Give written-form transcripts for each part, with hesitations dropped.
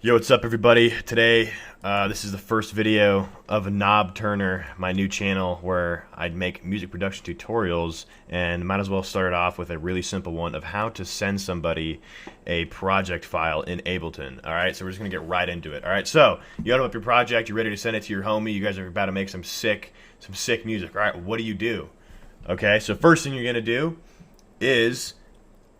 Yo, what's up everybody? Today, this is the first video of Knob Turner, my new channel where I'd make music production tutorials, and might as well start it off with a really simple one of how to send somebody a project file in Ableton. Alright, so we're just going to get right into it. Alright, so you open up your project, you're ready to send it to your homie, you guys are about to make some sick music. Alright, what do? Okay, so first thing you're going to do is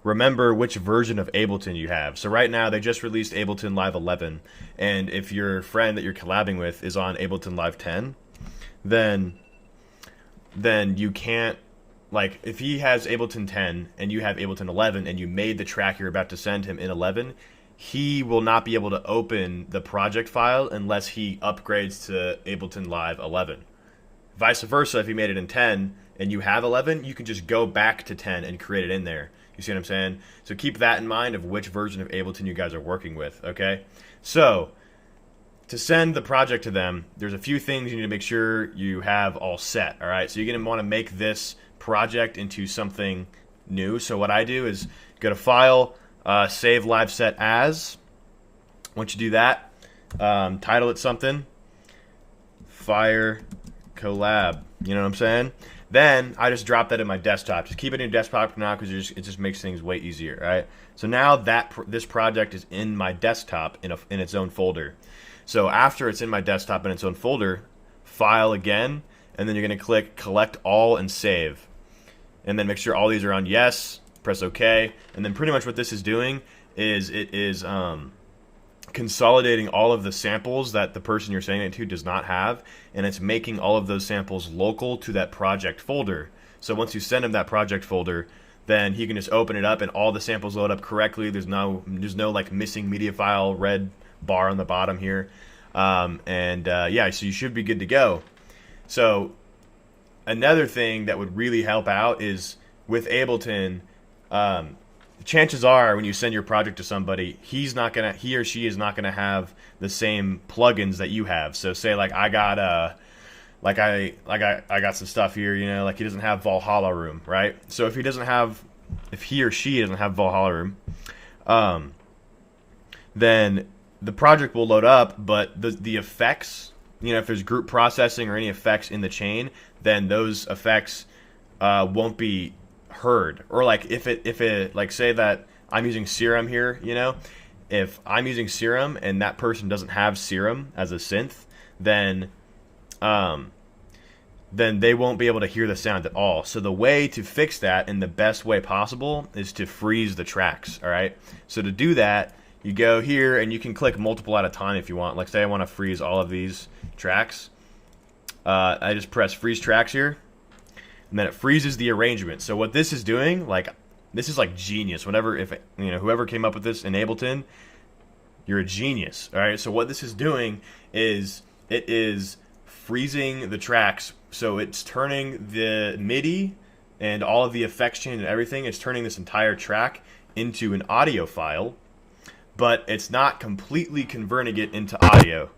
remember which version of Ableton you have. So right now they just released Ableton Live 11, and if your friend that you're collabing with is on Ableton Live 10, then you can't, like, if he has Ableton 10 and you have Ableton 11 and you made the track you're about to send him in 11, he will not be able to open the project file unless he upgrades to Ableton Live 11. Vice versa, if he made it in 10 and you have 11, you can just go back to 10 and create it in there. You see what I'm saying? So keep that in mind of which version of Ableton you guys are working with, okay? So, to send the project to them, there's a few things you need to make sure you have all set, all right? So you're going to want to make this project into something new. So what I do is go to File, Save Live Set As. Once you do that, title it something. Fire Collab. You know what I'm saying? Then I just drop that in my desktop. Just keep it in your desktop for now because it just makes things way easier, right? So now that this project is in my desktop in its own folder. So after it's in my desktop in its own folder, File again, and then you're going to click Collect All and Save. And then make sure all these are on Yes, press OK, and then pretty much what this is doing is it is consolidating all of the samples that the person you're sending it to does not have, and it's making all of those samples local to that project folder. So once you send him that project folder, then he can just open it up and all the samples load up correctly. There's no like missing media file red bar on the bottom here, yeah, so you should be good to go. So another thing that would really help out is with Ableton, chances are when you send your project to somebody, he or she is not gonna have the same plugins that you have. So say like I got some stuff here, you know, like he doesn't have Valhalla Room, right? So if he or she doesn't have Valhalla Room, then the project will load up, but the effects, you know, if there's group processing or any effects in the chain, then those effects won't be heard. Or like if it like, say that I'm using Serum here, you know, if I'm using Serum and that person doesn't have Serum as a synth, then they won't be able to hear the sound at all. So the way to fix that in the best way possible is to freeze the tracks. All right, so to do that, you go here and you can click multiple at a time if you want. Like say I want to freeze all of these tracks, I just press freeze tracks here, and then it freezes the arrangement. So what this is doing, like, this is like genius. If you know, whoever came up with this in Ableton, you're a genius. All right. So what this is doing is it is freezing the tracks. So it's turning the MIDI and all of the effects chain and everything. It's turning this entire track into an audio file, but it's not completely converting it into audio.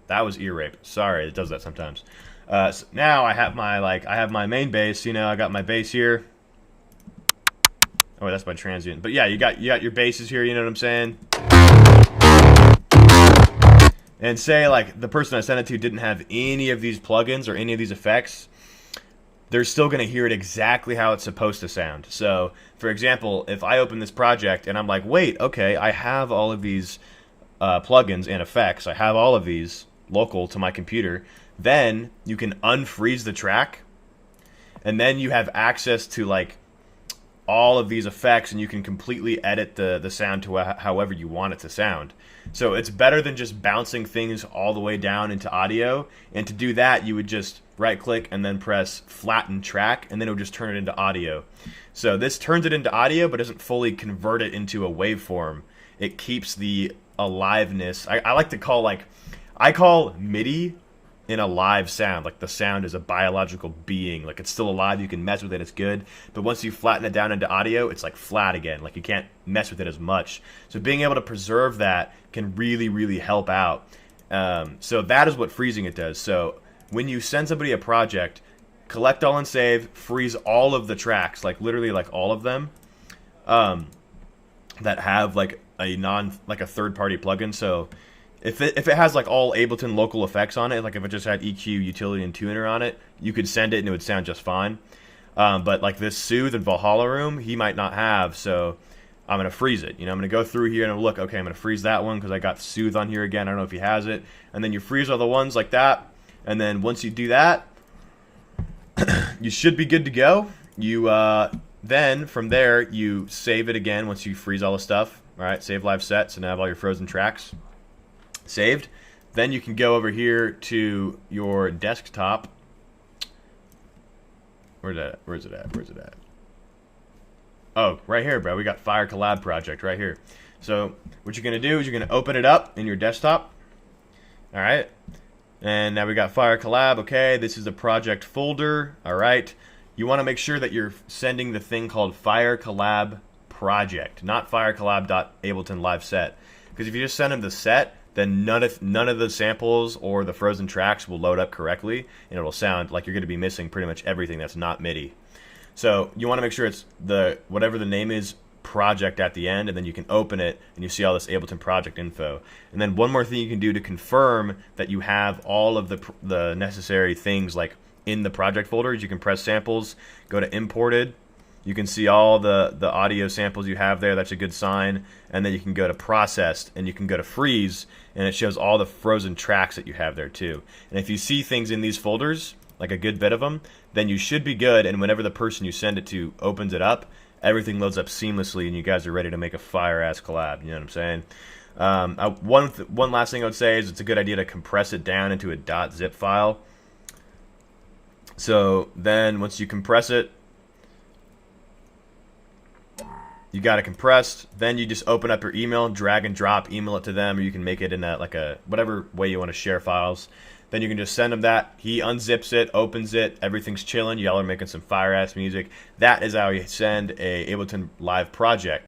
That was ear rape. Sorry, it does that sometimes. So now I have my main bass. You know, I got my bass here. Oh, that's my transient. But yeah, you got your basses here. You know what I'm saying? And say like the person I sent it to didn't have any of these plugins or any of these effects, they're still going to hear it exactly how it's supposed to sound. So, for example, if I open this project and I'm like, wait, okay, I have all of these plugins and effects. I have all of these local to my computer. Then you can unfreeze the track, and then you have access to like all of these effects, and you can completely edit the sound to however you want it to sound. So it's better than just bouncing things all the way down into audio. And to do that, you would just right click and then press flatten track, and then it would just turn it into audio. So this turns it into audio but doesn't fully convert it into a waveform. It keeps the aliveness. I like to call, like, I call MIDI in a live sound. Like the sound is a biological being. Like it's still alive, you can mess with it, it's good. But once you flatten it down into audio, it's like flat again. Like you can't mess with it as much. So being able to preserve that can really, really help out. So that is what freezing it does. So when you send somebody a project, collect all and save, freeze all of the tracks, like literally like all of them, that have like a like a third-party plugin. So if it has like all Ableton local effects on it, like if it just had EQ, utility, and tuner on it, you could send it and it would sound just fine. But like this Soothe and Valhalla Room, he might not have, so I'm going to freeze it. I'm going to go through here and look, okay, I'm going to freeze that one because I got Soothe on here again. I don't know if he has it. And then you freeze all the ones like that. And then once you do that, you should be good to go. You then from there, you save it again once you freeze all the stuff. All right, save live sets and have all your frozen tracks saved. Then you can go over here to your desktop. Where's it at? Oh, right here, bro. We got Fire Collab project right here. So what you're going to do is you're going to open it up in your desktop. All right. And now we got Fire Collab. Okay, this is a project folder. All right. You want to make sure that you're sending the thing called Fire Collab project, not firecollab.ableton live set. Because if you just send them the set, then none of the samples or the frozen tracks will load up correctly, and it'll sound like you're going to be missing pretty much everything that's not MIDI. So you want to make sure it's whatever the name is, project at the end, and then you can open it and you see all this Ableton project info. And then one more thing you can do to confirm that you have all of the necessary things like in the project folder is you can press samples, go to imported. You can see all the audio samples you have there. That's a good sign. And then you can go to processed and you can go to freeze, and it shows all the frozen tracks that you have there too. And if you see things in these folders, like a good bit of them, then you should be good. And whenever the person you send it to opens it up, everything loads up seamlessly and you guys are ready to make a fire-ass collab. You know what I'm saying? One last thing I would say is it's a good idea to compress it down into a .zip file. So then once you compress it, you got it compressed. Then you just open up your email, drag and drop, email it to them, or you can make it in whatever way you want to share files. Then you can just send him that. He unzips it, opens it, everything's chilling. Y'all are making some fire-ass music. That is how you send a Ableton Live project.